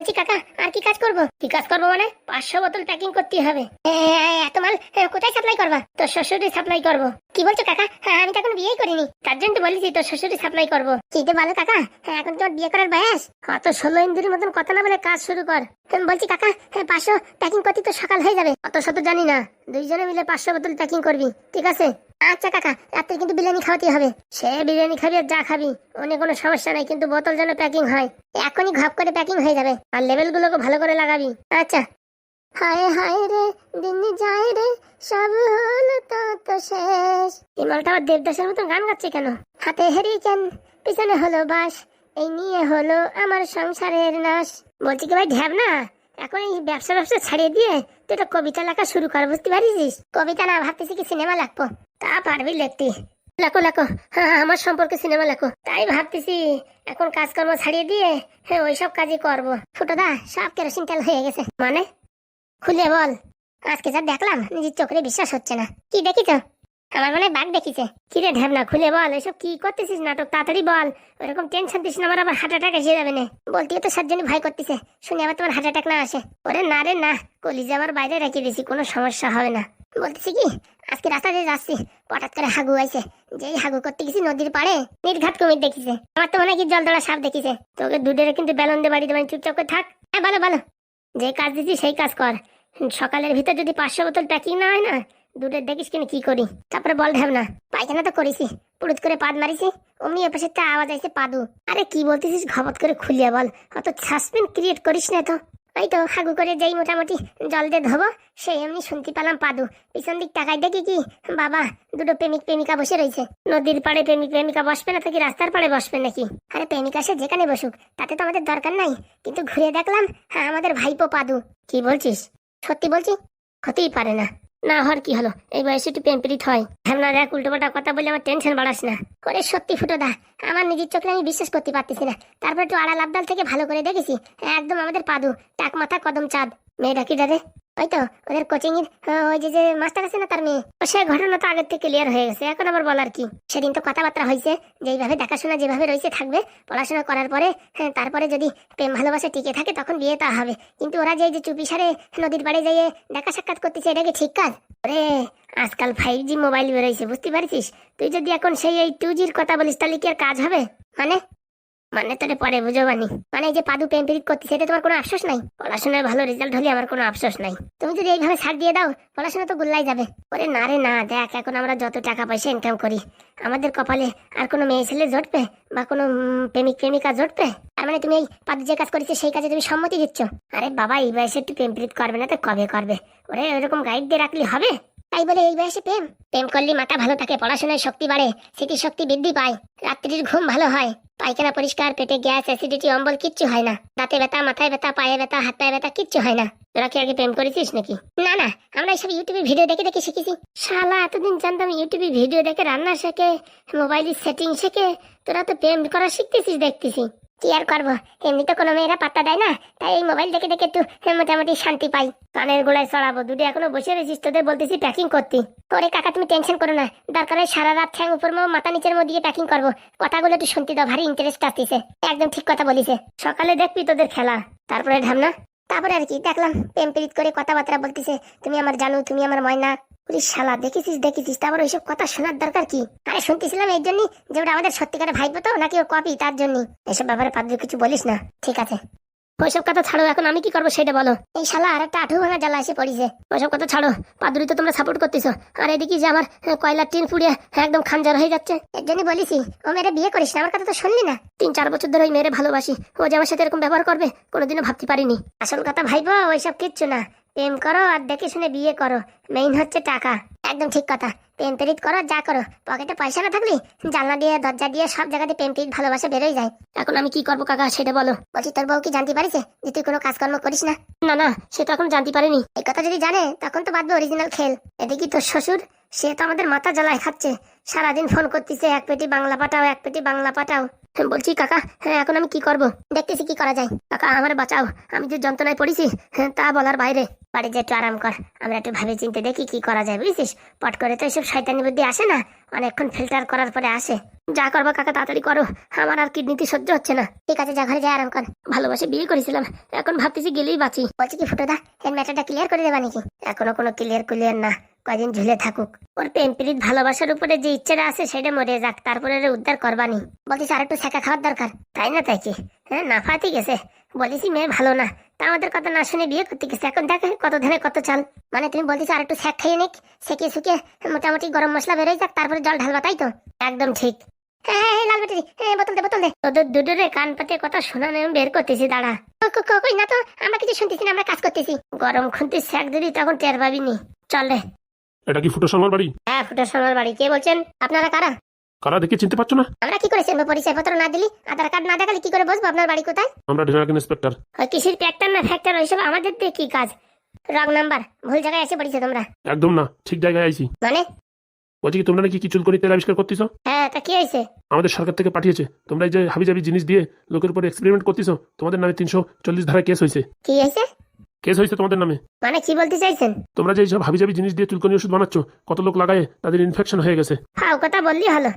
বলছি কাকা, আর কি কাজ করবো? কি কাজ করবো মানে 500 বোতল প্যাকিং করতে হবে। এত মাল কোথায় সাপ্লাই করবা? তোর শ্বশুরই সাপ্লাই করবো। কি বলছো কাকা? আমি তো এখন বিয়েই করিনি, তার জন্য তো বলেছি তোর শ্বশুরই সাপ্লাই করবো। কি যে বলো কাকা, এখন তোমার বিয়ে করার বয়স? অত 16 ইঞ্চির মতন কথা না বলে কাজ শুরু কর। বলছি কাকা, 500 প্যাকিং করতে তো সকাল হয়ে যাবে। অত শত জানি না, দুইজনে মিলে 500 বোতল প্যাকিং করবি, ঠিক আছে? আচ্ছা কাকা, রাত্রে কিন্তু বিরিয়ানি খাওয়াতে হবে। সে বিরিয়ানি খাবি আর যা খাবি, অন্য কোনো সমস্যা নাই, কিন্তু বোতল যেন প্যাকিং হয়। এখনই ঘপ করে প্যাকিং হয়ে যাবে, আর লেবেল গুলোকে ভালো করে লাগাবি। আচ্ছা। হায় হায় রে, দিন যায় রে, সব হলো তো শেষ। এই মালটা আবার দেবদাসের মতো গান গাচ্ছে কেন? হাতে হেরিকেন, পিছনে হলো বাস, এই নিয়ে হলো আমার সংসারের নাশ। বলছি কি ভাই ঢ্যাব না, এখন এই ব্যবসা ছাড়িয়ে দিয়ে তুই একটা কবিতা লেখা শুরু কর, বুঝতে পারিস? কবিতা না, ভাবতেছি কি সিনেমা লিখবো। তা পারবি লিখতে? লেখো লেখো, হ্যাঁ আমার সম্পর্কে সিনেমা লেখো। তাই ভাবতেছি এখন কাজকর্ম ছাড়িয়ে দিয়ে ওইসব কাজই করবো। ফুটোদা, সব কেরোসিন তেল হয়ে গেছে। মানে? খুলে বল। আজকে যা দেখলাম নিজের চোখে বিশ্বাস হচ্ছে না। কি দেখিস? আমার মনে হয় বাঘ দেখিছে। কি রে ঢ্যাবনা, খুলে বল, এসব কি করতেছিস নাটক? তাড়াতাড়ি বল, ওরকম টেনশন দিস না, আমার আবার হার্ট অ্যাটাক এসে যাবে না। বলতে তো সাতজনই ভয় করতেছে, শুনে আবার তোমার হার্ট অ্যাটাক না আসে। ওরে না রে না, কলিজা আমার বাইরে রেখে দিছি, কোনো সমস্যা হবে না। বলতেছি কি, আজকে রাস্তা দিয়ে যাচ্ছি, হঠাৎ করে হাগু আইছে। যেই হাগু করতে গেছি নদীর পাড়ে, নির্ঘাত কুমির দেখিছে। আমার তো মনে হয় কি জলদড়া সাপ দেখিছে। তোকে দুধের কিন্তু বেলন দিয়ে বাড়ি দেবেন, চুপচাপ করে থাক। হ্যাঁ ভালো ভালো, যে কাজ দিচ্ছি সেই কাজ কর। সকালের ভিতর যদি 500 বোতল প্যাকিং না হয় না, দুধের দেখিস কিনা কি করি। তারপরে বল ঢাবনা, পায়খানা তো করেছি, পুরুত করে পাদ মারিছি, অমনি এপাশে একটা আওয়াজ আইছে পাদু। আরে কি বলতেছিস, খবর করে খুলিয়ে বল, অত সাসপেন্স ক্রিয়েট করিস না তো। এই তো হাগু করে যেই মোটামুটি জল দিয়ে ধোবো, সেই এমনি শুনতে পেলাম পাদু। পিছন দিক তাকাই দেখি কি, বাবা, দুটো প্রেমিক প্রেমিকা বসে রয়েছে। নদীর পাড়ে প্রেমিক প্রেমিকা বসবে না তো কি রাস্তার পাড়ে বসবে নাকি? আরে প্রেমিকা সে যেখানে বসুক, তাতে তো আমাদের দরকার নাই, কিন্তু ঘুরে দেখলাম হ্যাঁ আমাদের ভাইপো পাদু। কি বলছিস? সত্যি বলছি, হতেই পারে না। না হওয়ার কি হলো, এই বয়সে একটু প্রেমপ্রীত হয়। হ্যাঁ দেখ, উল্টোপাল্টা কথা বলে আমার টেনশন বাড়াস না। করে সত্যি ফুটোদা, আমার নিজের চোখে আমি বিশ্বাস করতে পারতেছি না। তারপর একটু আড়াল আবদাল থেকে ভালো করে দেখেছি, একদম আমাদের পাদু, টাক মাথা কদম চাঁদ। মেয়েটা কি দাদে? ওই তো ওদের কোচিং এর ওই যে মাস্টার আছে না, তার মেয়ে। সে ঘটনা তো আগের থেকে ক্লিয়ার হয়ে গেছে, এখন আবার বলার কি? সেদিন তো কথাবার্তা হয়েছে, যেইভাবে দেখাশোনা যেভাবে রয়েছে থাকবে, পড়াশোনা করার পরে তারপরে যদি প্রেম ভালোবাসা টিকে থাকে তখন বিয়ে তা হবে। কিন্তু ওরা যে চুপি সারে নদীর পাড়ে যেয়ে দেখা সাক্ষাৎ করতেছে, এটা কি ঠিক কাজ? ওরে, আজকাল 5G মোবাইল বেরোইছে, বুঝতে পারছিস? তুই যদি এখন সেই এই 2Gর কথা বলিস, তাহলে কি আর কাজ হবে? মানে মানে তোরে পরে বুঝবানি। মানে এই যে পাদু প্রেম প্রীত করতেছে, এটা তোমার কোনো আফসোস নাই? পড়াশোনায় ভালো রেজাল্ট হলে আমার কোনো আফসোস নাই। তুমি যদি এইভাবে ছাড় দিয়ে দাও, পড়াশোনা তো গুল্লাই যাবে। ওরে না রে না, দেখ এখন আমরা যত টাকা পয়সা ইনকাম করি, আমাদের কপালে আর কোনো মেয়ে ছেলে জটবে বা কোনো প্রেমিক প্রেমিকা জটবে? তার মানে তুমি এই পাদু যে কাজ করেছে সেই কাজে তুমি সম্মতি দিচ্ছ? আরে বাবা, এই বয়সে একটু প্রেম প্রীত করবে না তো কবে করবে? ওরে ওরকম গাইড দিয়ে রাখলে হবে? তাই বলে এই বয়সে প্রেম প্রেম করলে মাথা ভালো থাকে, পড়াশোনায় শক্তি বাড়ে, স্মৃতিশক্তি বৃদ্ধি পায়, রাত্রির ঘুম ভালো হয়, পায়খানা পরিষ্কার, পেটে গ্যাস অ্যাসিডিটি অম্বল কিচ্ছু হয় না, দাঁতে ব্যথা, মাথায় ব্যথা, পায়ে ব্যথা, হাত পায়ে ব্যথা কিচ্ছু হয় না। তোরা কি আগে প্রেম করেছিস নাকি? না না, আমরা এইসব ইউটিউবে ভিডিও দেখে দেখে শিখেছি। শালা, এতদিন জানতাম ইউটিউবে ভিডিও দেখে রান্না শেখে, মোবাইলের সেটিং শেখে, তোরা তো প্রেম করা শিখতেছিস দেখতেছি। কি আর করবো, এমনি তো কোনো মেয়েরা পাত্তা দেয় না, তাই এই মোবাইল দেখে দেখে একটু মোটামুটি শান্তি পাই। কানের গোড়ায় চড়াবো, দুটো এখনো বসে রয়েছিস, তোদের বলতেছি প্যাকিং করতে। ওরে কাকা, তুমি টেনশন করো না, দরকার হয় সারা রাত ঠ্যাং উপর মাথা নিচের মধ্যে দিয়ে প্যাকিং করবো। কথাগুলো একটু শুনতে দাও, ভারী ইন্টারেস্ট আসতেছে। একদম ঠিক কথা বলিছে। সকালে দেখবি তোদের খেলা, তারপরে ঢামনা। তারপরে আর কি দেখলাম, প্রেম প্রীত করে কথাবার্তা বলতেছে, তুমি আমার জানু, তুমি আমার ময়না। শালা, দেখেছিস দেখেছিস, তারপর ওইসব কথা শোনার দরকার কি? আরে শুনতেছিলাম এই জন্যই যে ওটা আমাদের সত্যিকারের ভাইপো তো নাকি ও কপি, তার জন্যই। এসব ব্যাপারে পাদ্র কিছু বলিস না, ঠিক আছে? ওইসব কথা ছাড়ো, এখন আমি কি করবো সেটা বলো। এই শালা আর একটা আঠু ভাঙা জ্বালা এসে পড়িছে। ওইসব কথা ছাড়ো, পাদুরি তো তোমরা সাপোর্ট করতেছো, আর এদিকে যে আমার কয়লার টিন পুড়িয়ে একদম খানজার হয়ে যাচ্ছে। এর জন্য বলিছি ও মেয়েরে বিয়ে করিস না, আমার কথা তো শুনলি না। 3-4 বছর ধরে ওই মেয়েরে ভালোবাসি, ও যে আমার সাথে এরকম ব্যবহার করবে কোনোদিনও ভাবতে পারিনি। আসল কথা ভাইবো, ওইসব কিচ্ছু না। প্রেম করো আর দেখে শুনে বিয়ে করো, মেইন হচ্ছে টাকা। একদম ঠিক কথা, প্রেম প্রীত করো যা করো, পকেটে পয়সা না থাকলে জানলা দিয়ে দরজা দিয়ে সব জায়গাতে প্রেম প্রীত ভালোবাসা বেরোয় যায়। এখন আমি কি করবো কাকা সেটা বলো। বলছি তোর বউ কি জানতে পারিছে যে তুই কোনো কাজকর্ম করিস না? না না, সে তো এখন জানতে পারেনি। এই কথা যদি জানে তখন তো বাদবে অরিজিনাল খেল। এদিকে তোর শ্বশুর, সে তো আমাদের মাথা জ্বালায় খাচ্ছে, সারাদিন ফোন করতেছে, এক পেটি বাংলা পাঠাও, এক পেটি বাংলা পাঠাও। বলছি কাকা, হ্যাঁ এখন আমি কি করব? দেখতেছি কি করা যায়। কাকা আমার বাঁচাও, আমি যে যন্ত্রণায় পড়েছি তা বলার বাইরে। বাড়ি যে একটু আরাম কর, আমরা একটু ভাবে চিন্তে দেখি কি করা যায়, বুঝছিস? পট করে তো এসব শয়তানি বুদ্ধি আসে না, অনেকক্ষণ ফিল্টার করার পরে আসে। যা করবো কাকা তাড়াতাড়ি করো, আমার আর কিডনিতে সহ্য হচ্ছে না। ঠিক আছে, যা ঘরে যা আরাম কর। ভালোবাসে বিয়ে করেছিলাম, এখন ভাবতেছি গেলেই বাঁচি। বলছি কি ফুটোদা, এর ম্যাটারটা ক্লিয়ার করে দেবা নাকি? এখনো কোনো ক্লিয়ার না, কয়দিন ঝুলে থাকুক। ওর প্রেম প্রীত ভালোবাসার উপরে যে ইচ্ছেটা আছে সেটা মরে যাক, তারপরে উদ্ধার করবানি। বলছিস আর একটু শেখা খাওয়ার দরকার, তাই না? তাই কি? হ্যাঁ, না ফাতে গেছে। বলেছি মেয়ে ভালো না, তা আমাদের কথা না শুনে বিয়ে করতে গেছে। এখন দেখ কত ধানে কত চাল। মানে তুমি বলতেছো আর একটু শেখ খাইয়ে নিক, সেকিয়ে শুকিয়ে মোটামুটি গরম মশলা বেরোয় যাক, তারপরে জল ঢালবা, তাই তো? একদম ঠিক। হ্যাঁ লাল ব্যাটারি, বোতল দে বোতল দে। তোদের দুটোরে কান পাতে কথা শোনা নেই, বের করতেছি, দাঁড়া। কই না তো, আমরা কিছু শুনতেছি না, আমরা কাজ করতেছি। গরম খুনতে শেখ দিদি তখন টের পাবিনি। চল রে। এটা কি ফুটো শর্মার বাড়ি? হ্যাঁ, ফুটো শর্মার বাড়ি। কে বলছেন? আপনারা কারা? কারা দেখে চিনতে পারছো না? আমরা কি করে চিনবো? পরিচয় পত্র না দিলি, আধার কার্ড না দেখালে কি করে বুঝবো আপনার বাড়ি কোথায়? আমরা ডিনার ইন্সপেক্টর। ওই কিসের ফ্যাক্টর না ফ্যাক্টর, ওইসব আমাদের দিয়ে কি কাজ? রং নাম্বার, ভুল জায়গায় এসে পড়েছো তোমরা। একদম না, ঠিক জায়গায় আইছি। মানে? বলছি কি তোমরা নাকি কি চুলকনি তেল আবিষ্কার করতেছো? হ্যাঁ, তা কি হয়েছে? আমাদের সরকার থেকে পাঠিয়েছে, তোমরা এই যে হাবিজাবি জিনিস দিয়ে লোকের উপর এক্সপেরিমেন্ট করতেছো, তোমাদের নামে 340 ধারায় কেস হয়েছে। কি হয়েছে? কেস হয়েছে তোমাদের নামে। মানে কি বলতে চাইছেন? তোমরা যে এইসব হাবিজাবি জিনিস দিয়ে চুলকনি ওষুধ বানাচ্ছ, কত লোক লাগায় তাদের ইনফেকশন হয়ে গেছে। ফাও কথা বললি হলো।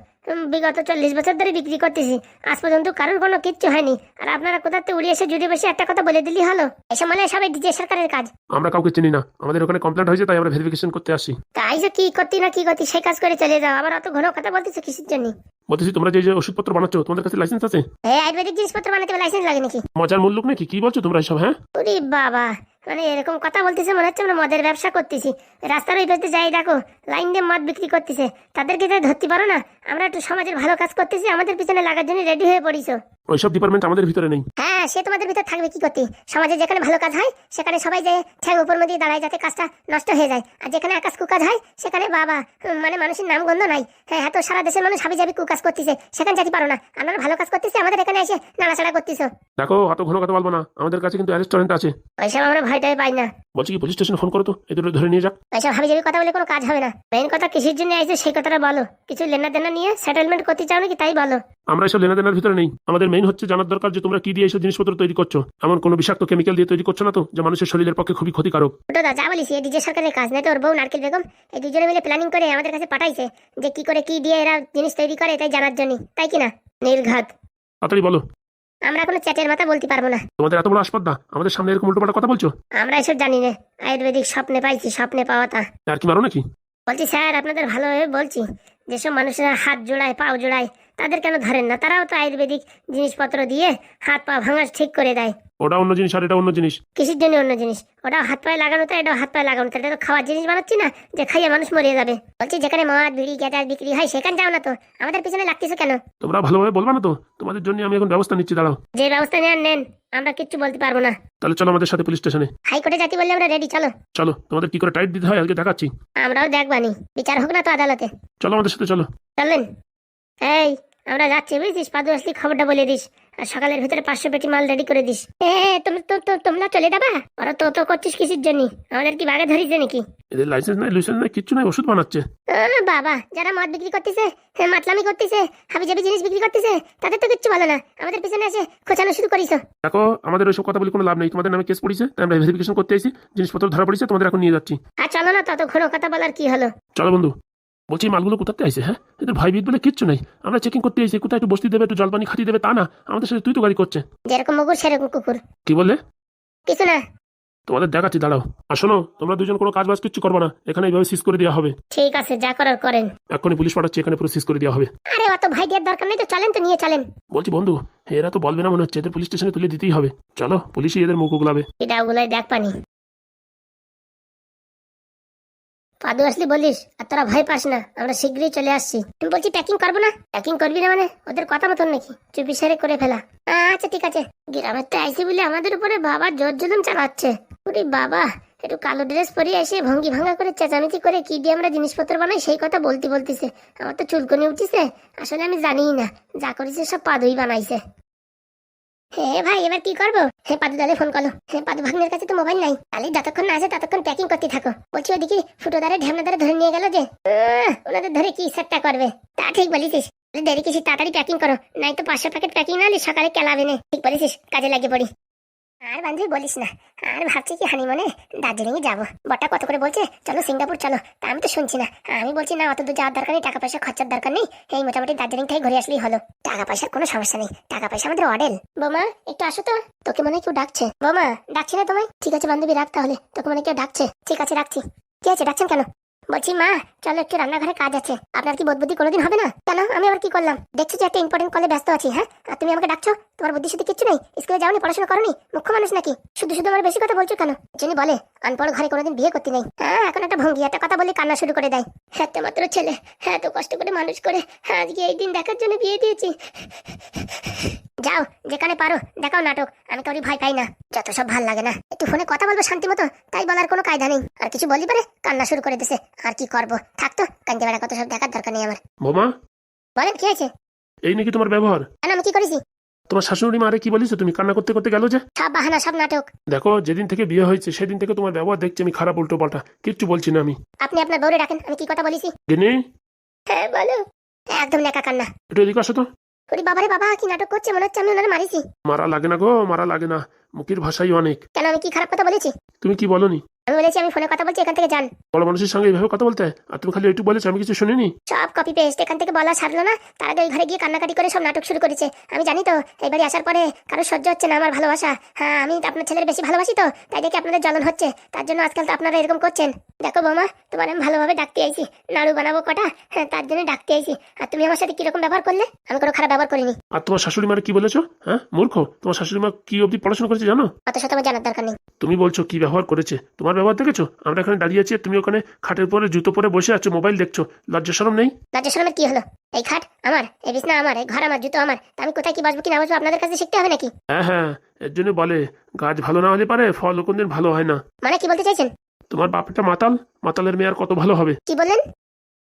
বিগত 40 বছর ধরে বিক্রি করতেছি, আজ পর্যন্ত কারোর কোনো কিচ্ছু হয়নি। আর আপনারা কোথাতে উড়ে এসে জুড়ে বসে একটা কথা বলে দিলি হলো? এসব মানে সবাই ডিজে সরকারের কাজ। আমরা কাউকে চিনি না, আমাদের ওখানে কমপ্লেন্ট হয়েছে, তাই আমরা ভেরিফিকেশন করতে আসছি। তাই যে কি করতি না কি করতি সেই কাজ করে চলে যাও, আবার অত ঘন কথা বলতেছো কিসের জন্য? বলতেছি তোমরা যে যে ওষুধপত্র বানাচ্ছ, তোমাদের কাছে লাইসেন্স আছে? হ্যাঁ, আয়ুর্বেদিক জিনিসপত্র বানাতে লাইসেন্স লাগে নাকি? মজার মূল্য নাকি? কি বলছো তোমরা এসব? হ্যাঁ, ওরে বাবা, মানে এরকম কথা বলতেছে মনে হচ্ছে আমরা মদের ব্যবসা করতেছি। রাস্তার ওই পাশে যাই দেখো, লাইন দিয়ে মদ বিক্রি করতেছে, তাদেরকে তাই ধরতে পারো না? আমরা একটু সমাজের ভালো কাজ করতেছি, আমাদের পিছনে লাগার জন্য রেডি হয়ে পড়িছো। ওইসব ডিপার্টমেন্ট আমাদের ভিতরে নেই। হ্যাঁ, সে তোমাদের ভিতর থাকবে কি করতে? সমাজে যেখানে ভালো কাজ হয় সেখানে সবাই যে ঠ্যাং উপর মধ্যে দাঁড়ায় যাতে কাজটা নষ্ট হয়ে যায়, আর যেখানে আকাশ কুকাজ হয় সেখানে বাবা মানে মানুষের নাম গন্ধ নাই। হ্যাঁ, এত সারা দেশের মানুষ হাবি যাবি কুকাজ করতেছে, সেখানে যেতে পারো না? আমরা ভালো কাজ করতেছি, আমাদের এখানে এসে নাড়াচাড়া করতেছো। দেখো, অত ঘন কথা বলবো না, আমাদের কাছে কিন্তু রেস্টুরেন্ট আছে। ওইসব আমরা ভয়টাই পাই না। বলছি কি পুলিশ স্টেশনে ফোন করো তো, এই দুটো ধরে নিয়ে যাক। ওইসব হাবি যাবি কথা বলে কোনো কাজ হবে না। মেইন কথা কিসের জন্য আইছো সেই কথাটা বলো। কিছু লেনা দেনা নিয়ে সেটেলমেন্ট করতে চাও নাকি তাই বলো। আমরা এসব লেনাদেনার ভিতরে নেই, আমাদের মেইন হচ্ছে জানার দরকার যে তোমরা কি দিয়ে এইসব জিনিসপত্র তৈরি করছো। এমন কোনো বিষাক্ত কেমিক্যাল দিয়ে তৈরি করছো না তো যে মানুষের শরীরের পক্ষে খুবই ক্ষতিকারক? ওটা যা বলিস, এই ডিজে সরকারের কাজ নাই তো? ওর বউ নারকেল বেগম এই দুজনে মিলে প্ল্যানিং করে আমাদের কাছে পাঠাইছে যে কি করে কি দিয়ে এরা জিনিস তৈরি করে তাই জানার জন্য, তাই কি না? নির্ঘাত। তাড়াতাড়ি বলো। আমরা কোনো চ্যাটের মাথা বলতে পারবো না। তোমাদের এত বড় আসপর্দা, আমাদের সামনে এরকম উল্টোপাল্টা কথা বলছো? আমরা এসব জানি না, আয়ুর্বেদিক স্বপ্নে পাইছি, স্বপ্নে পাওয়া তা। আর কি মারো নাকি? বলছি স্যার, আপনাদের ভালোভাবে বলছি, যেসব মানুষেরা হাত জোড়ায় পাও জোড়ায় তাদের কেন ধরেন না? তারাও তো আয়ুর্বেদিক জিনিসপত্র দিয়ে হাত পা ভাঙা ঠিক করে দেয়। ওটা অন্য জিনিস আর এটা অন্য জিনিস। কিসের জন্য অন্য জিনিস? ওটাও হাত পায়ে লাগানো, তো এটাও হাত পায়ে লাগানো, তো এটা তো খাওয়ার জিনিস বানাচ্ছি না যে খাইয়ে মানুষ মরে যাবে। বলছি যেখানে মদ বিড়ি গ্যাটার বিক্রি হয় সেখানে যাও না তো, আমাদের পিছনে লাগতেছো কেন? তোমরা ভালোভাবে বলবা না তো? তোমাদের জন্য আমি এখন ব্যবস্থা নিচ্ছি, দাঁড়াও। যে ব্যবস্থা নেন নেন, আমরা কিচ্ছু বলতে পারবো না। তাহলে চলো আমাদের সাথে পুলিশ স্টেশনে। হাইকোর্টে যাতে বললে আমরা রেডি, চলো। চলো, তোমাদের কি করে টাইট দিতে হয় আজকে দেখাচ্ছি। আমরাও দেখবানি, বিচার হোক না তো আদালতে। চলো আমাদের সাথে, চলো। চলেন। এই আমরা যাচ্ছি, বুঝছিস? পাদু আসলি খবরটা বলে দিস, আর সকালের ভিতরে 500 পেটি মাল রেডি করে দিস। তোমরা চলে যাবা? ওরা তো করছিস কিসের জন্য? আমাদের কি বাগে ধরিছে নাকি? এদের লাইসেন্স নাই, লাইসেন্স নাই, কিচ্ছু নাই, ওষুধ বানাচ্ছে। বাবা, যারা মদ বিক্রি করতেছে, মাতলামি করতেছে, হাবিজাবি জিনিস বিক্রি করতেছে, তাদের তো কিচ্ছু বলো না, আমাদের পিছনে এসে খোঁচানো শুরু করিস। দেখো, আমাদের ওইসব কথা বলে কোনো লাভ নেই, তোমাদের নামে কেস পড়েছে, তাই আমরা ভেরিফিকেশন করতে আইছি, জিনিসপত্র ধরা পড়েছে, তোমাদের এখন নিয়ে যাচ্ছি। আর চলো না, তত ঘন কথা বলার কি হলো? চলো বন্ধু। বলছি এই মালগুলো কোথাতে আইছে? হ্যাঁ, এদের ভয় ভীত বলে কিচ্ছু নেই, আমরা চেকিং করতে আইছি, কোথায় একটু বসতে দেবে, একটু জলপানি খাটিয়ে দেবে তা না, আমাদের সাথে তুই তো গাড়ি করছে। যেরকম মুগুর সেরকম কুকুর। কি বললে? কিছু না। তোমাদের দেখাচ্ছি, দাঁড়াও। আর শোনো, তোমরা দুজন কোনো কাজ বাজ কিচ্ছু করবে না, এখানে এইভাবে সিজ করে দেওয়া হবে। ঠিক আছে, যা করার করেন। এক্ষুনি পুলিশ পাঠাচ্ছি, এখানে পুরো সিজ করে দেওয়া হবে। আরে অত ভয় দেওয়ার দরকার নেই তো, চলেন তো, নিয়ে চলেন। বলছি বন্ধু, এরা তো বলবে না মনে হচ্ছে, এদের পুলিশ স্টেশনে তুলে দিতেই হবে। চলো, পুলিশই এদের মুখ উগলাবে। এটা ওগুলোই দেখ পানি। পাদু আসলি বলিস, আর তোরা ভয় পাস না, আমরা শীঘ্রই চলে আসছি। তুমি বলছি প্যাকিং করবো না? প্যাকিং করবি না মানে ওদের কথা মতন নাকি? চুপি সারে করে ফেলা। আচ্ছা ঠিক আছে। গ্রামের তো আইসি বলে আমাদের উপরে বাবা জোর জুলুম চালাচ্ছে। ওরে বাবা, একটু কালো ড্রেস পরিয়ে এসে ভঙ্গি ভাঙা করে চেঁচামেচি করে কি দিয়ে আমরা জিনিসপত্র বানাই সেই কথা বলতেছে। আমার তো চুলকনি উঠছে। আসলে আমি জানিই না, যা করেছে সব পাদুই বানাইছে। হে ভাই এবার কি করবো? পাদু দালে ফোন করলো। পাদু ভাগ্নের কাছে তো মোবাইল নাই, তাহলে যতক্ষণ না আসে ততক্ষণ প্যাকিং করতে থাকো। বলছি ওদিকে ফুটো দ্বারা ঢেমনা দ্বারা ধরে নিয়ে গেল যে, ওনাদের ধরে কি সেটটা করবে। তা ঠিক বলিস, দেরি কিছু তাড়াতাড়ি প্যাকিং করো, নাই তো 500 প্যাকেট প্যাকিং না হলে সকালে কেলাবে না। ঠিক বলিস, কাজে লাগে পড়ি। আর বান্ধবী বলিস না, আর ভাবছি কি হানিমুনে দার্জিলিং এ যাবো। বটা কত করে বলছে চলো সিঙ্গাপুর চলো, তা আমি তো শুনছি না। আমি বলছি না, অত দূর যাওয়ার দরকার নেই, টাকা পয়সা খরচার দরকার নেই, এই মোটামুটি দার্জিলিং থেকে ঘুরে আসলেই হলো। টাকা পয়সার কোনো সমস্যা নেই, টাকা পয়সা আমাদের অডেল। বোমা একটু আসো তো, তোকে মনে হয় কেউ ডাকছে। বোমা ডাকছি না তোমায়? ঠিক আছে বান্ধবী রাখ তাহলে, তোকে মনে হয় কেউ ডাকছে। ঠিক আছে রাখছি। কি আছে, ডাকছেন কেন? বলছি মা চলো একটু রান্নাঘরে কাজ আছে। আপনার কি বোধবুদ্ধি কোনোদিন হবে না? কেন, আমি আবার কি করলাম? দেখছো যে একটা ইম্পর্টেন্ট কলে ব্যস্ত আছি। হ্যাঁ, আর তুমি আমাকে ডাকছো? তোমার বুদ্ধি শুদ্ধি কিচ্ছু নেই? স্কুলে যাওনি, পড়াশোনা করনি, মুখ্য মানুষ নাকি? শুধু শুধু আমার বেশি কথা বলছো কেন? যিনি বলে আনপড় ঘরে কোনোদিন বিয়ে করতে নেই। হ্যাঁ, এখন একটা ভঙ্গি, একটা কথা বলে কান্না শুরু করে দেয়। একটা মাত্র ছেলে, হ্যাঁ তো কষ্ট করে মানুষ করে আজকে এই দিন দেখার জন্য বিয়ে দিয়েছি। যাও যেখানে পারো দেখাও নাটক, আমি কাউরি ভয় পাই না। যত সব ভাল লাগে না, একটু ফোনে কথা বলবো শান্তি মতো, তাই বলার কোনো কায়দা নেই। আর কিছু বললি পারে কান্না শুরু করে দিছে। আর কি করবো, থাকতো কান্দে বেড়া, কত সব দেখার দরকার নেই আমার। বোমা, বলেন কি হয়েছে? এই নাকি তোমার ব্যবহার? কেন, আমি কি করেছি? তোমার শাশুড়ি মা আরে কি বলিস, তুমি কান্না করতে করতে গেল যে? সব বাহানা, সব নাটক। দেখো, যেদিন থেকে বিয়ে হয়েছে সেদিন থেকে তোমার ব্যবহার দেখছি আমি খারাপ, উল্টো পাল্টা, কিচ্ছু বলছি না আমি। আপনি আপনার বউরে ডাকেন, আমি কি কথা বলেছি? গিনি, হ্যাঁ বলো। একদম নেকা কান্না। একটু এদিকে আসো তো। ওরে বাবারে বাবা, কি নাটক করছে, মনে হচ্ছে আমি ওনারে মারিছি। মারা লাগে না গো, মারা লাগে না, মুখের ভাষাই অনেক। কেন, আমি কি খারাপ কথা বলেছি? তুমি কি বলনি? আমি বলেছি আমি ফোনে কথা বলছি, এখান থেকে যান। বড় মানুষের সঙ্গে এইভাবে কথা বলতে হয়? আর তুমি খালি একটু বলেছো, আমি কিছু শুনিনি। সব কপি পেস্ট, এখান থেকে বলা ছাড়লো না, তার আগে ওই ঘরে গিয়ে কান্নাকাটি করে সব নাটক শুরু করেছে। আমি জানি তো এই বাড়ি আসার পরে কারো সহ্য হচ্ছে না আমার ভালোবাসা। হ্যাঁ, আমি আপনার ছেলের বেশি ভালোবাসি তো, তাই দেখে আপনাদের জ্বলন হচ্ছে, তার জন্য আজকাল তো আপনারা এরকম করছেন। দেখো বৌমা, তোমার আমি ভালোভাবে ডাকতে আইছি, নাড়ু বানাবো কটা, হ্যাঁ তার জন্য ডাকতে আইছি। আর তুমি আমার সাথে কিরকম ব্যবহার করলে? আমি কোনো খারাপ ব্যবহার করিনি। আর তোমার শাশুড়ি মারে কি বলেছো? হ্যাঁ মূর্খ, তোমার শাশুড়ি মা কি অবধি পড়াশোনা করেছে জানো? অত শত আমার জানার দরকার নেই। তুমি বলছো কি ব্যবহার করেছে, তোমার ব্যবহার দেখেছো? আমরা এখানে দাঁড়িয়ে আছি, তুমি ওখানে খাটের পরে জুতো পরে বসে আছো, মোবাইল দেখছো, লজ্জা শরম নেই? লজ্জা শরমের কি হলো? এই খাট আমার, এই বিছনা আমার, এই ঘর আমার, জুতো আমার, তা আমি কোথায় কি বসবো কি না বসবো আপনাদের কাছে শিখতে হবে নাকি? হ্যাঁ হ্যাঁ, এর জন্য বলে গাছ ভালো না হলে পারে ফল কোনদিন ভালো হয় না। মানে কি বলতে চাইছেন? তোমার বাপটা মাতাল, মাতালের মেয়ে আর কত ভালো হবে? কি বললেন?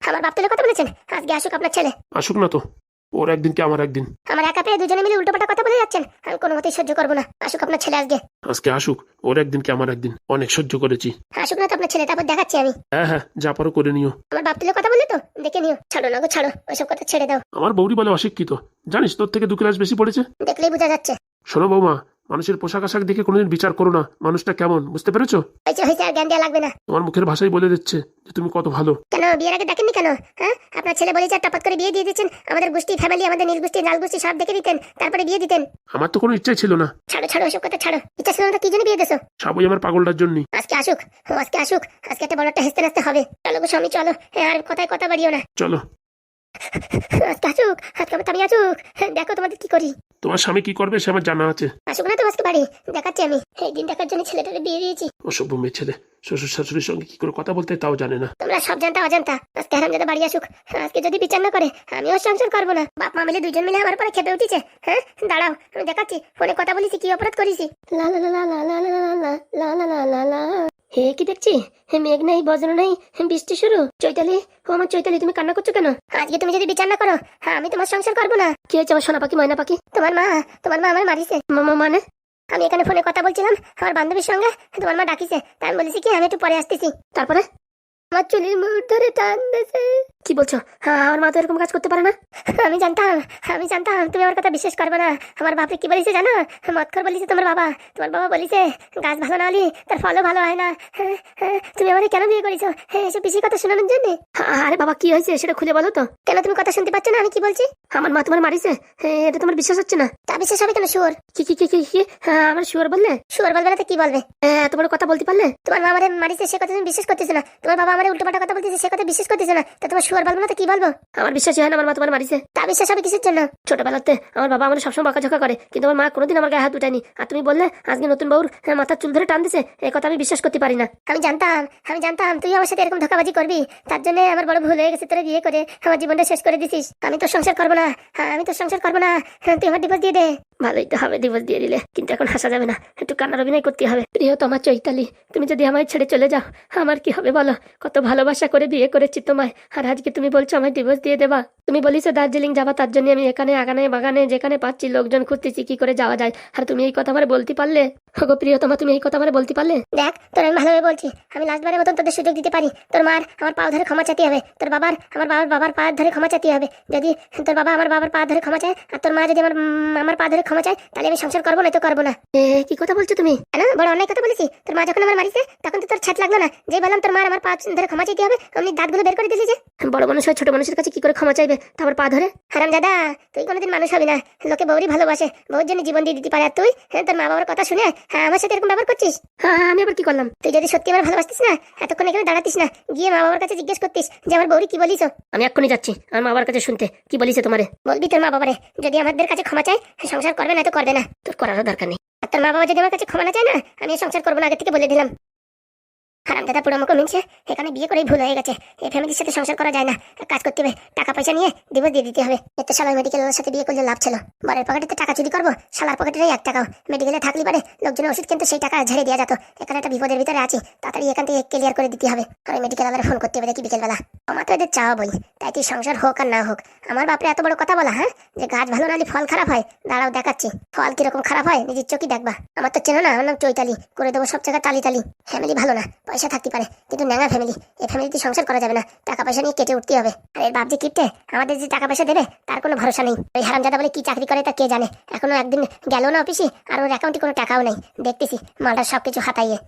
আমার বাপ তুলে কথা বলেছেন? আজকে আসুক আপনার ছেলে। আসুক না তো, ওর একদিন কি আমার একদিন। আমার একা পেয়ে দুজনে মিলে উল্টোপাল্টা কথা বলে যাচ্ছেন, আমি কোনো মতেই সহ্য করবো না। আসুক আপনার ছেলে আজকে। আজকে আসুক, ওর একদিন কি আমার একদিন, অনেক সহ্য করেছি। আসুক না তো আপনার ছেলে, তারপর দেখাচ্ছি আমি। হ্যাঁ হ্যাঁ, যা পারো করে নিও। আমার বাপ তুলে কথা বললে তো দেখে নিও। ছাড়ো না গো, ছাড়ো, ওইসব কথা ছেড়ে দাও। আমার বৌরি বলে অশিক্ষিত, জানিস তোর থেকে 2 ক্লাস বেশি পড়েছে। দেখলেই বোঝা যাচ্ছে। শোনো বৌমা, মানুষের পোশাক আশাক দেখে কোনোদিন বিচার করো না, মানুষটা কেমন, বুঝতে পেরেছো? হয়েছে হয়েছে, আর জ্ঞান দেওয়া লাগবে না। তোমার মুখের ভাষাই বলে দিচ্ছে যে তুমি কত ভালো। কেন বিয়ের আগে দেখেননি কেন? হ্যাঁ, আপনার ছেলে বলেছে আর টপাত করে বিয়ে দিয়ে দিচ্ছেন। আমাদের গোষ্ঠী ফ্যামিলি, আমাদের নীল গোষ্ঠী লাল গোষ্ঠী সব দেখে দিতেন, তারপরে বিয়ে দিতেন। আমার তো কোনো ইচ্ছাই ছিল না। ছাড়ো ছাড়ো, ওইসব কথা ছাড়ো। ইচ্ছা ছিল না তো কি জন্য বিয়ে দেছো? সবই আমার পাগলটার জন্যই। আজকে আসুক, আজকে আসুক, আজকে একটা বড় একটা হেসতে নাচতে হবে। চলো গো স্বামী চলো, আর কথায় কথা বাড়িও না। চলো। আজকে আসুক, আজকে আমি আসুক, দেখো তোমাদের কি করি। তোমার স্বামী কি করবে সে আমার জানা আছে। আসুক না তো আজকে বাড়ি, দেখাচ্ছি আমি। এই দিন দেখার জন্য ছেলেটাকে বিয়ে দিয়েছি। অসভ্য মেয়ে ছেলে, শ্বশুর শাশুড়ির সঙ্গে কি করে কথা বলতে তাও জানে না। তোমরা সব জানতা অজান্তা। আজকে হারামজাদা বাড়ি আসুক, আজকে যদি বিচার না করে আমিও সংসার করবো না। বাপ মা মিলে দুজন মিলে আমার পরে খেপে উঠেছে। হ্যাঁ দাঁড়াও, আমি দেখাচ্ছি, ফোনে কথা বলেছি কি অপরাধ করেছি। লা লা লা লা লা লা লা লা লা লা লা লা। হে কি দেখছি, হে মেঘ নেই, বজ্র নেই, বৃষ্টি শুরু। চৈতালি, ও আমার চৈতালি, তুমি কান্না করছো কেন? আজকে তুমি যদি বিচার না করো, হ্যাঁ আমি তোমার সংসার করবো না। কি হয়েছে আমার সোনা পাখি, ময়না পাখি? তোমার মা আমার মারিছে। মামা মানে? আমি এখানে ফোনে কথা বলছিলাম আমার বান্ধবীর সঙ্গে, তোমার মা ডাকিছে, তাই আমি বলেছি কি আমি একটু পরে আসতেছি। তারপরে আমার চুলির মুঠ ধরে টান দিয়েছে। কি বলছো? হ্যাঁ, আমার মা তো এরকম কাজ করতে পারে না। আমি জানতাম তুমি আমার কথা বিশ্বাস করবে না। আমার বাপরে কি বলেছে জানো? মৎখর বলেছে তোমার বাবা বলেছে গাছ ভালো না হলে তার ফলও ভালো হয় না। তুমি আমাকে কেন বিয়ে করেছো? এসব বেশি কথা শোনানোর জন্য? আরে বাবা কি হয়েছে সেটা খুলে বলো তো। কেন তুমি কথা শুনতে পাচ্ছ না আমি কি বলছি? আমার মা তোমার মারিছে, এটা তোমার বিশ্বাস হচ্ছে না? তা বিশ্বাস হবে কেন? শুয়োর কি কি কি কি আমার শুয়োর বললে না তো কি বলবে? তোমার কথা বলতে পারলে? তোমার মা আমাদের মারিছে সে কথা তুমি বিশ্বাস করতেছো না, তোমার বাবা আমার উল্টোপাল্টা কথা বলতেছে সে কথা বিশ্বাস করতেছো না, তা তোমার শুয়োর বলবো না তো কি বলবো? আমার বিশ্বাসই হয় না আমার মা তোমার মারিছে। তা বিশ্বাস হবে কিসের জন্য? ছোটবেলাতে আমার বাবা আমার সবসময় বকাঝকা করে, কিন্তু আমার মা কোনোদিন আমার গায়ে হাত উঠায়নি। আর তুমি বললে আজকে নতুন বউর মাথার চুল ধরে টান দিছে, এই কথা আমি বিশ্বাস করতে পারি না। আমি জানতাম তুই আমার সাথে এরকম ধোকাবাজি করবি, তার জন্য আমার বড় ভুল হয়ে গেছে, তোরে বিয়ে করে আমার জীবনটা শেষ করে দিছিস। আমি তো সংসার করবো না, তুই আমার ডিভোর্স দিয়ে দে। ভালোই তো হবে ডিভোর্স দিয়ে দিলে, কিন্তু এখন হাসা যাবে না, একটু কান্নার অভিনয় করতে হবে। প্রিয়তমা চৈতালি, তুমি যদি আমায় ছেড়ে চলে যাও আমার কি হবে বলো? কত ভালোবাসা করে বিয়ে করেছি তোমায়, আর আজকে তুমি বলছো আমায় ডিভোর্স দিয়ে দেবা? তুমি বলিছো দার্জিলিং যাবা, তার জন্য আমি এখানে আগানে বাগানে যেখানে পাচ্ছি লোকজন খুঁজতেছি কি করে যাওয়া যায়, আর তুমি এই কথা আমার বলতে পারলে? গো প্রিয়তমা, তুমি এই কথা আমার বলতে পারলে? দেখ তোর আমি ভালোভাবে বলছি, আমি লাস্টবারের মতন তোদের সুযোগ দিতে পারি। তোর মার আমার পা ধরে ক্ষমা চাইতে হবে, তোর বাবার আমার বাবার পা ধরে ক্ষমা চাইতে হবে। যদি তোর বাবা আমার বাবার পা ধরে ক্ষমা চায়, আর তোর মা যদি আমার পা ধরে ক্ষমা চায়, তাহলে আমি সংসার করবো না, তো করবো না। কি কথা বলছো তুমি? না বড় অন্যায় কথা বলেছি। তোর মা যখন আমার মারিছে তখন তো তোর ছাত লাগলো না, যে বললাম তোর মা আমার পা ধরে ক্ষমা চাইতে হবে, অমনি দাঁতগুলো বের করে দিলি যে। বড় মানুষ হয় ছোট মানুষের কাছে কি করে ক্ষমা চাইবে, তারপর পা ধরে? হারামজাদা, তুই কোনোদিন মানুষ হবি না। লোকে বউরই ভালোবাসে, বউর জন্য জীবন দিয়ে দিতে পারে, আর তুই তোর মা বাবার কথা শুনে আমার সাথে এরকম ব্যবহার করছিস? হ্যাঁ, আমি আবার কি করলাম? তুই যদি সত্যি আমার ভালোবাসতিস না, এতক্ষণ এখানে দাঁড়াতিস না, গিয়ে মা বাবার কাছে জিজ্ঞেস করতিস যে আমার বউরি কি বলিস। আমি এক্ষুনি যাচ্ছি আমার মা বাবার কাছে শুনতে, কি বলিস তোমারে। বলবি তোর মা বাবারে যদি আমাদের কাছে ক্ষমা চায় সংসার করবে না, তো করবে না, তোর করারও দরকার নেই। আর তোর মা বাবা যদি আমার কাছে ক্ষমা না চায় না, আমি সংসার করবো না, আগে থেকে বলে দিলাম। হারামজাদা পুরো আমাকে মিনছে, এখানে বিয়ে করেই ভুল হয়ে গেছে। এই ফ্যামিলির সাথে সংসার করা যায় না, কাজ করতে হবে, টাকা পয়সা নিয়ে ডিভোর্স দিয়ে দিতে হবে। এত শালা মেডিকেলের সাথে বিয়ে করলে লাভ ছিল, বরের পকেটে তো টাকা চুরি করবো, শালার পকেটে 1 টাকাও মেডিকেলে থাকলে পারে লোকজনের ওষুধ কিন্তু সেই টাকা ঝেড়ে দেওয়া যেত। এখানে একটা বিপদের ভিতরে আছি, তাড়াতাড়ি এখান থেকে ক্লিয়ার করে দিতে হবে। আর মেডিকেল আবার ফোন করতে হবে দেখি বিকেলবেলা। আমার তো এদের চাওয়া বই, তাই তুই সংসার হোক আর না হোক, আমার বাপরে এত বড় কথা বলা, হ্যাঁ, যে গাছ ভালো নালি ফল খারাপ হয়। দাঁড়াও দেখাচ্ছি ফল কিরকম খারাপ হয়, নিজের চোখই দেখবা। আমার তো চেনো না, আমার নাম চৈতালি, করে দেবো সব জায়গায় টালি টালি। ফ্যামিলি ভালো না, পয়সা থাকতে পারে, কিন্তু ন্যাঙা ফ্যামিলি। এই ফ্যামিলিতে সংসার করা যাবে না, টাকা পয়সা নিয়ে কেটে উঠতে হবে। আর এর বাপ যে কিপটে, আমাদের যে টাকা পয়সা দেবে তার কোনো ভরসা নেই। ওই হারামজাদা বলে কি চাকরি করে তা কে জানে, এখনো একদিন গেল না অফিসে, আর ওর অ্যাকাউন্টে কোনো টাকাও নেই। দেখতেছি মালটা সবকিছু হাতাইয়ে।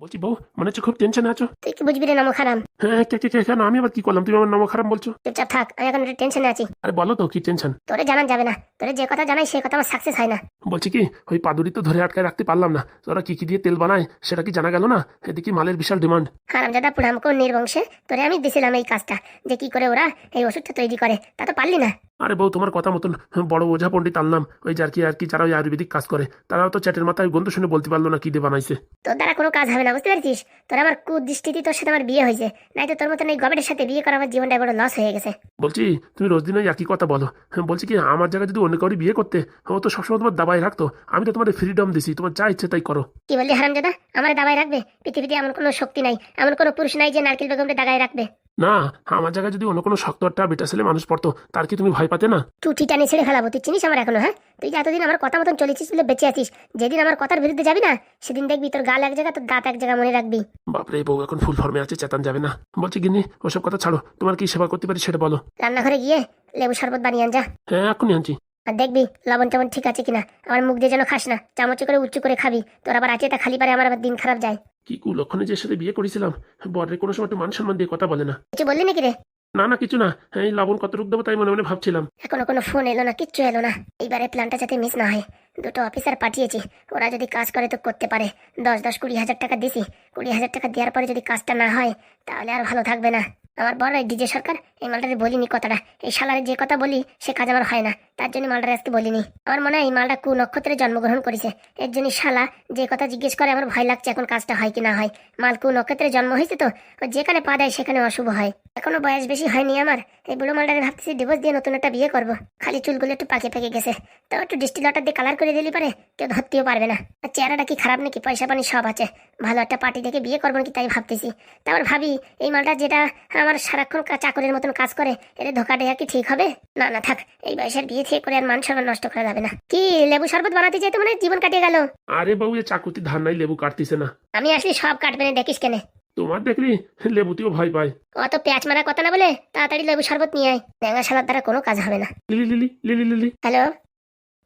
বলছি বউ, মনে হচ্ছে খুব টেনশনে আছো। তুই কি বুঝবি রে নমক হারাম? হ্যাঁ, কেন আমি আবার কি করলাম, তুমি আমার নাম খারাপ বলছো? চুপচাপ থাক, আমি এখন একটু টেনশনে আছি। আরে বলো তো কি টেনশন? তোরে জানান যাবে না, তোরে যে কথা জানাই সে কথা আমার সাকসেস হয় না। বলছি কি, ওই পাদুরি তো ধরে আটকায় রাখতে পারলাম না, তোরা কি কি দিয়ে তেল বানায় সেটা কি জানা গেল না? এদিকে মালের বিশাল ডিমান্ড। হারামজাদা পুরামকো নির্বংশে তোরে আমি দিছিলাম এই কাজটা, যে কি করে ওরা এই ওষুধটা তৈরি করে, তা তো পারলি না। আরে বউ, তোমার কথা মতন বড় ওঝা পণ্ডিত আনলাম, ওই যার কি যারা ওই আয়ুর্বেদিক কাজ করে, তারাও তো চ্যাটের মাথায় গন্ধ শুনে বলতে পারলো না কি দিয়ে বানাইছে। তোর দ্বারা কোনো কাজ হবে না, বুঝতে পারছিস? তোর আমার কুদৃষ্টিতে তোর সাথে আমার বিয়ে হয়েছে, নাই তো তোর মতন এই গবেটের সাথে বিয়ে করা আমার জীবনটা বড় লস হয়ে গেছে। বলছি তুমি রোজ দিন ওই একই কথা বলো। বলছি কি, আমার জায়গায় যদি অন্য কাউরি বিয়ে করতে, ও তো সবসময় তোমার দাবাই রাখতো। আমি তো তোমার ফ্রিডম দিছি, তোমার যা ইচ্ছে তাই করো। কি বললি হারামজাদা, আমার দাবায় রাখবে? পৃথিবীতে এমন কোনো শক্তি নাই, এমন কোনো পুরুষ নাই যে নারকেল বেগমকে দাগায় রাখবে। না, আমার জায়গায় যদি অন্য কোনো শক্ত একটা বেটা ছেলে মানুষ পড়তো, তার কি তুমি ভয় পাতে না? টুটি টানি ছেড়ে ফেলাবো, তুই চিনিস আমার এখনো? হ্যাঁ, তুই যে এতদিন আমার কথা মতন চলেছিস বলে বেঁচে আছিস, যেদিন আমার কথার বিরুদ্ধে যাবি না, সেদিন দেখবি তোর গাল এক জায়গা, তোর দাঁত এক জায়গা, মনে রাখবি। বাপরে, বউ এখন ফুল ফর্মে আছে, চেতান যাবে না। বলছি গিন্নি, ওসব কথা ছাড়ো, তোমার কি সেবা করতে পারি সেটা বলো। রান্নাঘরে গিয়ে লেবু শরবত বানিয়ে আন যা। হ্যাঁ, এখনই আনছি। আর দেখবি লবণ টবণ ঠিক আছে কিনা, আমার মুখ দিয়ে যেন খাস না, চামচে করে উচ্চ করে খাবি। তোর আবার আছে তা খালি পারে, আমার আবার দিন খারাপ যায়। কি কুলক্ষণে যে সাথে বিয়ে করেছিলাম, বরের কোনো সময় একটু মান সম্মান দিয়ে কথা বলে না। কিছু বললি নাকি রে? না না, কিছু না, এই লবণ কত রূপ দেবো তাই মনে মনে ভাবছিলাম। এখনো কোনো ফোন এলো না, কিচ্ছু এলো না। এইবারে প্ল্যানটা যাতে মিস না হয়। 2টো অফিসার পাঠিয়েছি, ওরা যদি কাজ করে তো করতে পারে। 10-20 হাজার টাকা দিছি, 20 হাজার টাকা দেওয়ার পরে যদি কাজটা না হয় তাহলে আর ভালো থাকবে না। আমার বড় ডিজে সরকার এই মালটারে বলিনি কথাটা, এই শালারে যে কথা বলি সে কাজ আমার হয় না, তার জন্য মালটারে আজকে বলিনি। আমার মনে হয় এই মালটা নক্ষত্রে জন্মগ্রহণ করেছে, এর জন্য শালা যে কথা জিজ্ঞেস করে আমার ভয় লাগছে এখন কাজটা হয় কি না হয়। মাল নক্ষত্রে জন্ম হয়েছে তো, ও যেখানে পা দেয় সেখানে অশুভ হয়। এখনো বয়স বেশি হয়নি আমার, এই বুড়ো মালটারে ভাবতেছি ডিভোর্স দিয়ে নতুন একটা বিয়ে করবো। খালি চুলগুলো একটু পাকে পাকে গেছে, তাও একটু ডিস্টিল ওয়াটার দিয়ে কালার করে দিলি পারে, কেউ ধরতেও পারবে না। আর চেহারাটা কি খারাপ নাকি, পয়সা পানি সব আছে, ভালো একটা পার্টি দেখে বিয়ে করবো নাকি তাই ভাবতেছি। তারপর ভাবি এই মালটা যেটা আমার সারাক্ষণ চাকরের মতন কাজ করে, এর ধোকা দেয়া কি ঠিক হবে? না না থাক, এই বয়সের বিয়ে থেকে করে আর মান সম্মান নষ্ট করা যাবে না। কি লেবু শরবত বানাতে চাই তো মানে জীবন কাটিয়ে গেল। আরে বউ, এ চাকুতি ধার নাই, লেবু কাটতিছে না। আমি আসলে সব কাটবে না, দেখিস কেনে? তোমার দেখলি লেবুতেও ভয় পায়। অত প্যাঁচ মারা কথা না বলে তাড়াতাড়ি লেবু শরবত নিয়ে আয়, ন্যাঙা শালার দ্বারা কোনো কাজ হবে না। Lily lily lily lily. Hello,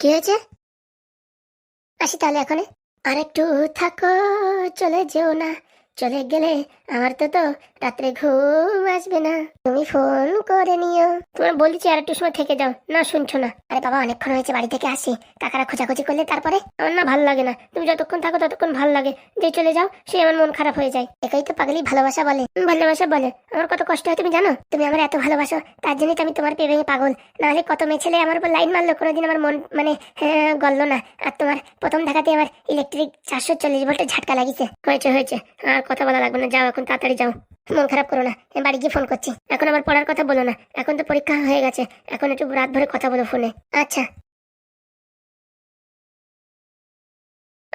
কি হয়েছে? আসি তাহলে এখন। আর একটু থাকো, চলে যেও না, চলে গেলে আমার তো রাত্রে ঘুম আসবে না। তুমি ফোন করে নিও। তোমার বলছি আর একটু সময় থেকে যাও, না শুনছো না? আরে বাবা অনেকক্ষণ হয়েছে, বাড়ি থেকে আসি, কাকারা খোঁজাখুঁজি করলে তারপরে আমার না ভালো লাগে না। তুমি যতক্ষণ থাকো ততক্ষণ ভালো লাগে, যে চলে যাও সে আমার মন খারাপ হয়ে যায়। একাই তো পাগলি ভালোবাসা বলে। ভালোবাসা বলে আমার কত কষ্ট হয় তুমি জানো? তুমি আমার এত ভালোবাসো, তার জন্যই তো আমি তোমার পেয়ে ভেঙে পাগল। নাহলে কত মেয়ে ছেলে আমার উপর লাইন মারলো, কোনোদিন আমার মন মানে গললো না। আর তোমার প্রথম দেখাতে আমার ইলেকট্রিক 440 ভোল্টের ঝাটকা লাগিছে। হয়েছে হয়েছে, আর কথা বলা লাগবে না, যাও এখন তাড়াতাড়ি যাও। মন খারাপ করো না, আমি বাড়ি গিয়ে ফোন করছি। এখন আবার পড়ার কথা বলো না, এখন তো পরীক্ষা হয়ে গেছে, এখন একটু রাত ভরে কথা বলো ফোনে। আচ্ছা।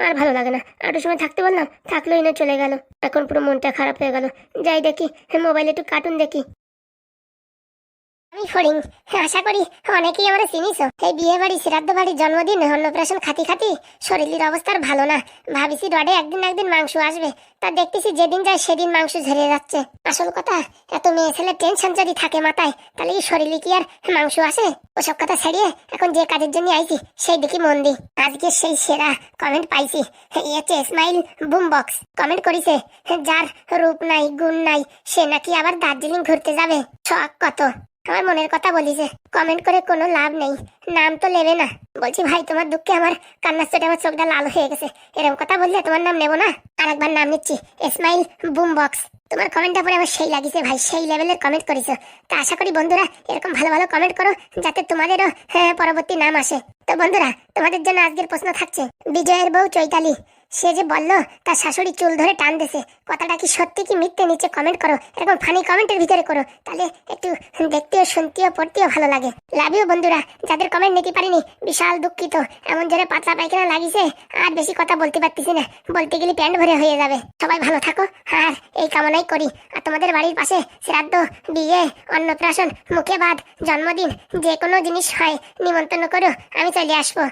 আর ভালো লাগে না। একটু সময় থাকতে বললাম, থাকলোই না, চলে গেল। এখন পুরো মনটা খারাপ হয়ে গেল। যাই দেখি মোবাইলে একটু কার্টুন দেখি। আমি ফড়িং, আশা করি অনেকেই আমরা চিনিস। এই বিয়ে বাড়ি, শ্রাদ্ধ বাড়ি, জন্মদিন, অন্নপ্রাশন খাতি খাতি শরীরের অবস্থার ভালো না। ভাবিছি রডে একদিন না একদিন মাংস আসবে, তা দেখতেছি যেদিন যায় সেদিন মাংস ঝরে যাচ্ছে। আসল কথা, এত মেয়ে ছেলে টেনশন যদি থাকে মাথায়, তাহলে কি শরীরে কি আর মাংস আসে? ওসব কথা ছাড়িয়ে এখন যে কাজের জন্য আইছি সেই দিকে মন দি। আজকে সেই সেরা কমেন্ট পাইছি, হচ্ছে স্মাইল বুম বক্স কমেন্ট করিছে, যার রূপ নাই গুণ নাই সে নাকি আবার দার্জিলিং ঘুরতে যাবে। শখ কত! আমার মনের কথা বলিছে, কমেন্ট করে কোনো লাভ নেই, নাম তো নেবে না। বলছি ভাই, তোমার দুঃখে আমার কান্নার চোটে আমার চোখটা লাল হয়ে গেছে। এরকম কথা বললে তোমার নাম নেবো না। আর একবার নাম নিচ্ছি, স্মাইল বুম বক্স। তোমার কমেন্টটা পরে আমার সেই লাগিছে ভাই, সেই লেভেলের কমেন্ট করেছো। তা আশা করি বন্ধুরা এরকম ভালো ভালো কমেন্ট করো, যাতে তোমাদেরও পরবর্তী নাম আসে। তো বন্ধুরা, তোমাদের জন্য আজকের প্রশ্ন থাকছে, বিজয়ের বউ চৈতালি সে যে বললো তার শাশুড়ি চুল ধরে টান দিছে, কথাটা কি সত্যি কি মিথ্যে? নিচে কমেন্ট করো, এরকম ফানি কমেন্টের ভিতরে করো, তাহলে একটু দেখতেও শুনতেও পড়তেও ভালো লাগে। লাভ ইউ বন্ধুরা। যাদের কমেন্ট নিতে পারিনি বিশাল দুঃখিত, এমন জোরে পাতলা পায়খানা লাগিছে আর বেশি কথা বলতে পারতেছি না, বলতে গেলে প্যান্ট ভরে হয়ে যাবে। সবাই ভালো থাকো, আর এই কামনাই করি। আর তোমাদের বাড়ির পাশে শ্রাদ্ধ, বিয়ে, অন্নপ্রাশন, মুখে ভাত, জন্মদিন যে কোনো জিনিস হয় নিমন্ত্রণ করো, আমি চলে আসবো।